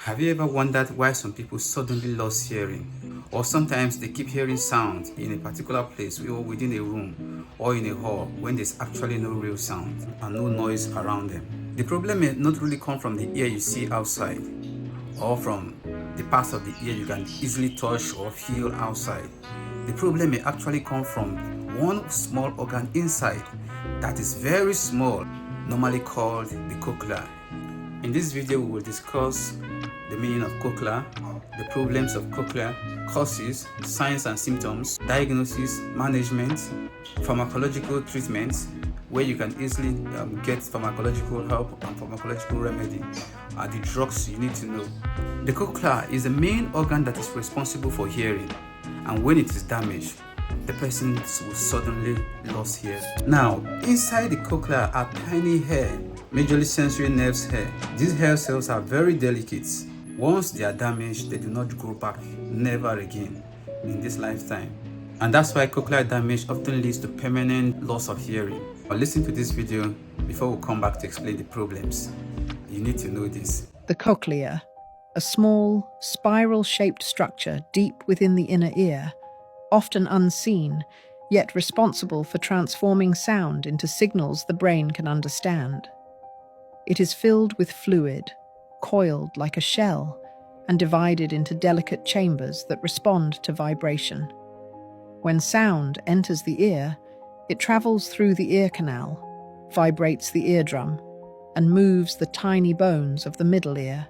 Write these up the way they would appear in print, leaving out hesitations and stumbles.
Have you ever wondered why some people suddenly lost hearing? Or sometimes they keep hearing sound in a particular place or within a room or in a hall when there's actually no real sound and no noise around them. The problem may not really come from the ear you see outside or from the parts of the ear you can easily touch or feel outside. The problem may actually come from one small organ inside that is very small, normally called the cochlea. In this video, we will discuss the meaning of cochlea, the problems of cochlea, causes, signs and symptoms, diagnosis, management, pharmacological treatment, where you can easily get pharmacological help and pharmacological remedy, the drugs you need to know. The cochlea is the main organ that is responsible for hearing, and when it is damaged, the person will suddenly lose hearing. Now, inside the cochlea are tiny hair, majorly sensory nerves hair. These hair cells are very delicate. Once they are damaged, they do not grow back, never again in this lifetime. And that's why cochlear damage often leads to permanent loss of hearing. But listen to this video before we come back to explain the problems. You need to know this. The cochlea, a small, spiral-shaped structure deep within the inner ear, often unseen, yet responsible for transforming sound into signals the brain can understand. It is filled with fluid, coiled like a shell, and divided into delicate chambers that respond to vibration. When sound enters the ear, it travels through the ear canal, vibrates the eardrum, and moves the tiny bones of the middle ear.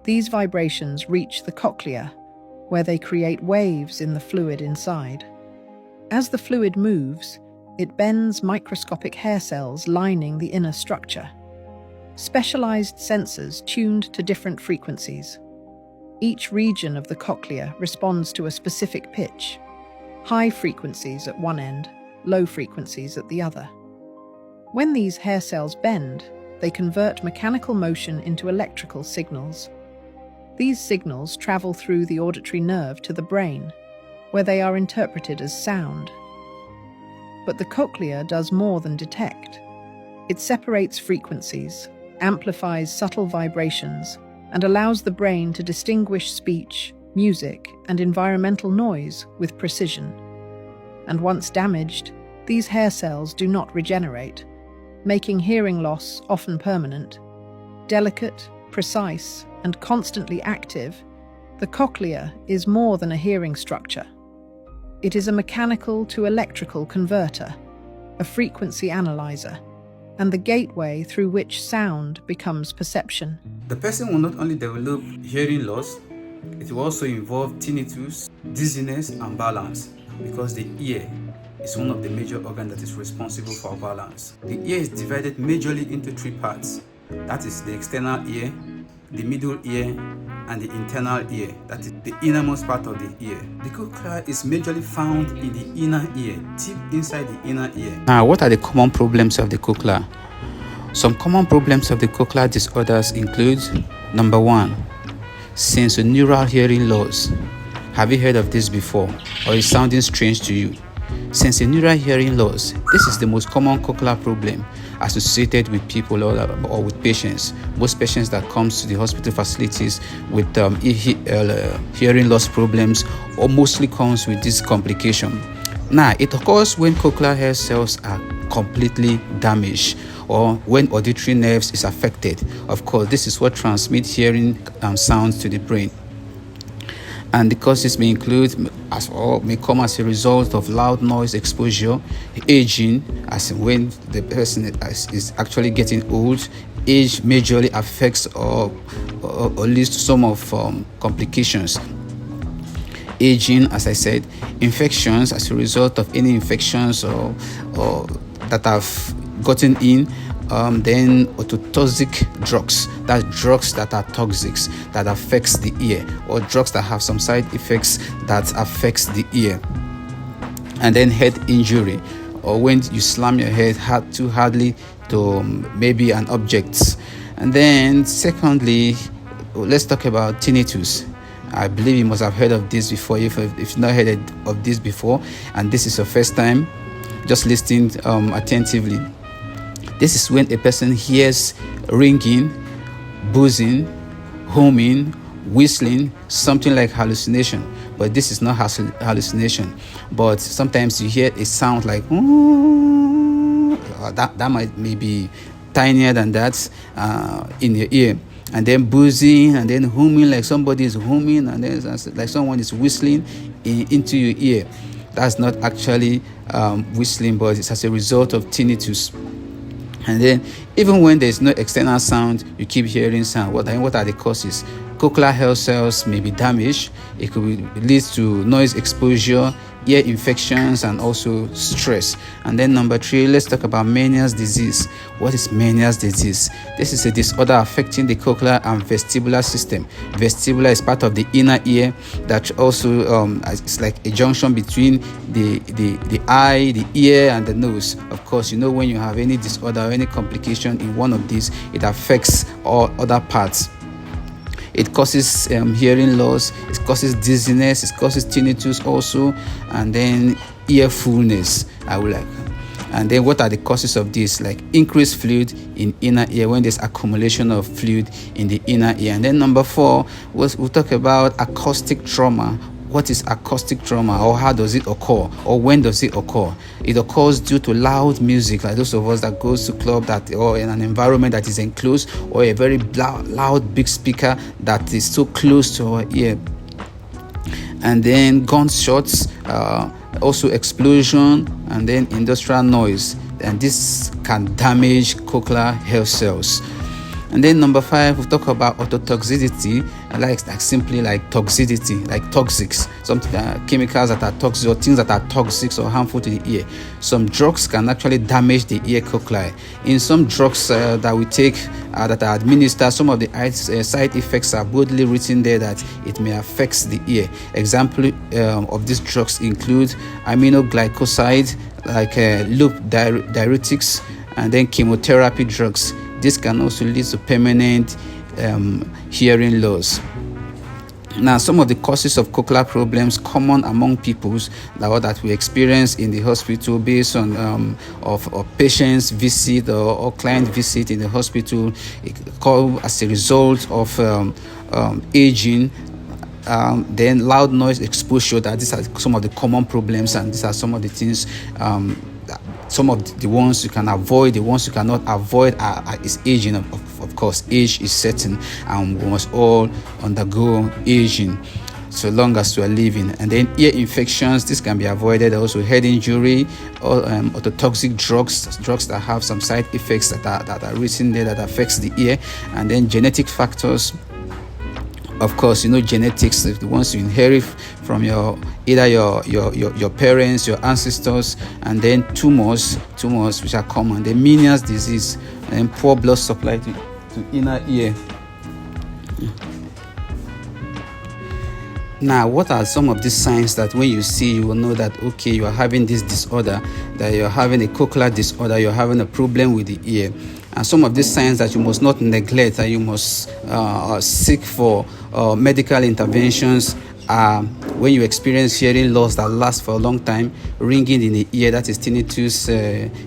These vibrations reach the cochlea, where they create waves in the fluid inside. As the fluid moves, it bends microscopic hair cells lining the inner structure. Specialized sensors tuned to different frequencies. Each region of the cochlea responds to a specific pitch, high frequencies at one end, low frequencies at the other. When these hair cells bend, they convert mechanical motion into electrical signals. These signals travel through the auditory nerve to the brain, where they are interpreted as sound. But the cochlea does more than detect. It separates frequencies, amplifies subtle vibrations, and allows the brain to distinguish speech, music, and environmental noise with precision. And once damaged, these hair cells do not regenerate, making hearing loss often permanent. Delicate, precise, and constantly active, the cochlea is more than a hearing structure. It is a mechanical to electrical converter, a frequency analyzer, and the gateway through which sound becomes perception. The person will not only develop hearing loss, it will also involve tinnitus, dizziness, and balance, because the ear is one of the major organs that is responsible for balance. The ear is divided majorly into three parts. That is the external ear, the middle ear, and the internal ear, that is the innermost part of the ear. The cochlea is majorly found in the inner ear, deep inside the inner ear. Now, what are the common problems of the cochlea? Some common problems of the cochlear disorders include: number 1, sensorineural hearing loss. Have you heard of this before, or is it sounding strange to you? Sensorineural hearing loss. This is the most common cochlear problem associated with people or with patients. Most patients that comes to the hospital facilities with hearing loss problems or mostly comes with this complication. Now, it occurs when cochlear hair cells are completely damaged or when auditory nerves is affected. Of course, this is what transmits hearing sounds to the brain. And the causes may include, may come as a result of loud noise exposure, aging, as in when the person is actually getting old. Age majorly affects or leads to some of complications. Aging, as I said, infections as a result of any infections or that have gotten in. Then ototoxic drugs, that's drugs that are toxic, that affects the ear, or drugs that have some side effects that affects the ear. And then head injury, or when you slam your head too hardly to maybe an object. And then secondly, let's talk about tinnitus. I believe you must have heard of this before. If you've not heard of this before, and this is your first time, just listen attentively. This is when a person hears ringing, buzzing, humming, whistling, something like hallucination. But this is not hallucination. But sometimes you hear a sound like that might maybe tinier than that in your ear, and then buzzing, and then humming, like somebody is humming, and then like someone is whistling into your ear. That's not actually whistling, but it's as a result of tinnitus. And then even when there's no external sound, you keep hearing sound. What are the causes? Cochlear hair cells may be damaged. It could lead to noise exposure, ear infections, and also stress. And then number 3, let's talk about Meniere's disease. What is Meniere's disease? This is a disorder affecting the cochlear and vestibular system. Vestibular is part of the inner ear that also it's like a junction between the eye, the ear, and the nose. Of course, when you have any disorder or any complication in one of these, it affects all other parts. It causes hearing loss, it causes dizziness, it causes tinnitus also, and then ear fullness. And then what are the causes of this? Like increased fluid in inner ear, when there's accumulation of fluid in the inner ear. And then number 4, we'll talk about acoustic trauma. What is acoustic trauma, or how does it occur, or when does it occur? It occurs due to loud music, like those of us that goes to club or in an environment that is enclosed, or a very loud big speaker that is so close to our ear. And then gunshots, also explosion, and then industrial noise, and this can damage cochlear hair cells. And then number 5, we talk about ototoxicity, like simply like toxicity, like toxics, some chemicals that are toxic, or things that are toxic or harmful to the ear. Some drugs can actually damage the ear cochlea. In some drugs that we take that are administered, some of the side effects are boldly written there that it may affect the ear. Example of these drugs include aminoglycoside, like loop diuretics, and then chemotherapy drugs. This can also lead to permanent hearing loss. Now, some of the causes of cochlear problems common among peoples that we experience in the hospital, based on of patients' visit or client visit in the hospital, as a result of aging. Then loud noise exposure. That these are some of the common problems, and these are some of the things. Some of the ones you can avoid, the ones you cannot avoid is aging. Of course, age is certain, and we must all undergo aging so long as we are living. And then ear infections, this can be avoided. Also head injury, or ototoxic drugs that have some side effects that are written there that affects the ear. And then genetic factors. Of course, genetics, the ones you inherit from either your parents, your ancestors. And then tumors which are common. The Meniere's disease, and poor blood supply to inner ear. Now, what are some of these signs that when you see, you will know that, okay, you are having this disorder, that you're having a cochlear disorder, you're having a problem with the ear? And some of these signs that you must not neglect, and you must seek for medical interventions, when you experience hearing loss that lasts for a long time, ringing in the ear, that is tinnitus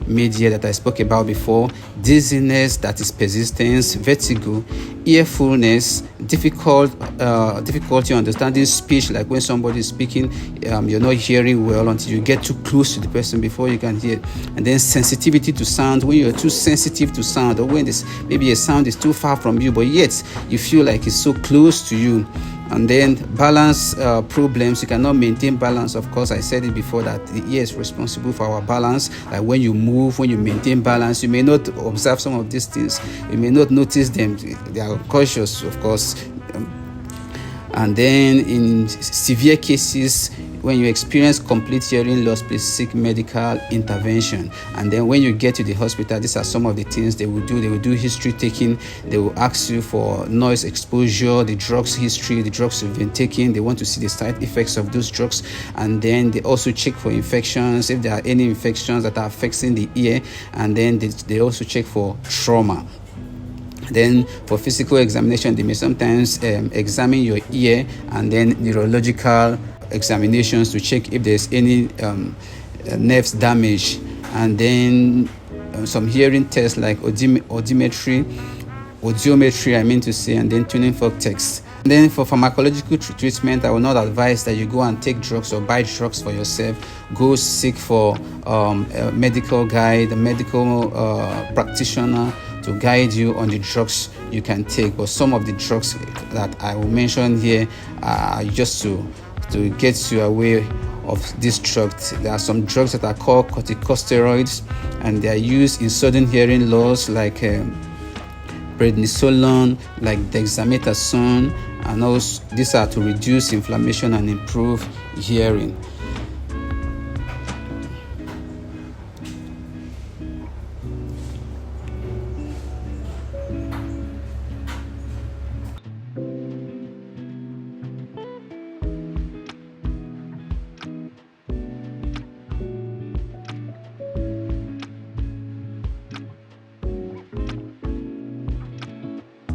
mid-ear that I spoke about before, dizziness, that is persistence, vertigo, ear fullness, difficulty understanding speech, like when somebody is speaking, you're not hearing well until you get too close to the person before you can hear. And then sensitivity to sound, when you're too sensitive to sound, or when maybe a sound is too far from you, but yet you feel like it's so close to you. And then balance problems, you cannot maintain balance. Of course, I said it before that the ear is responsible for our balance. Like when you move, when you maintain balance, you may not observe some of these things, you may not notice them, they are unconscious, of course. And then in severe cases, when you experience complete hearing loss, please seek medical intervention. And then when you get to the hospital, these are some of the things they will do. They will do history taking. They will ask you for noise exposure, the drugs history, the drugs you've been taking. They want to see the side effects of those drugs. And then they also check for infections, if there are any infections that are affecting the ear. And then they also check for trauma. Then for physical examination, they may sometimes examine your ear, and then neurological examinations to check if there's any nerves damage. And then some hearing tests like audiometry, audiometry, I mean to say, and then tuning fork text. And then for pharmacological treatment, I will not advise that you go and take drugs or buy drugs for yourself. Go seek for a medical guide, a medical practitioner to guide you on the drugs you can take. But some of the drugs that I will mention here are just to get you away of these drugs. There are some drugs that are called corticosteroids, and they are used in sudden hearing loss, like prednisolone, like dexamethasone, and also these are to reduce inflammation and improve hearing.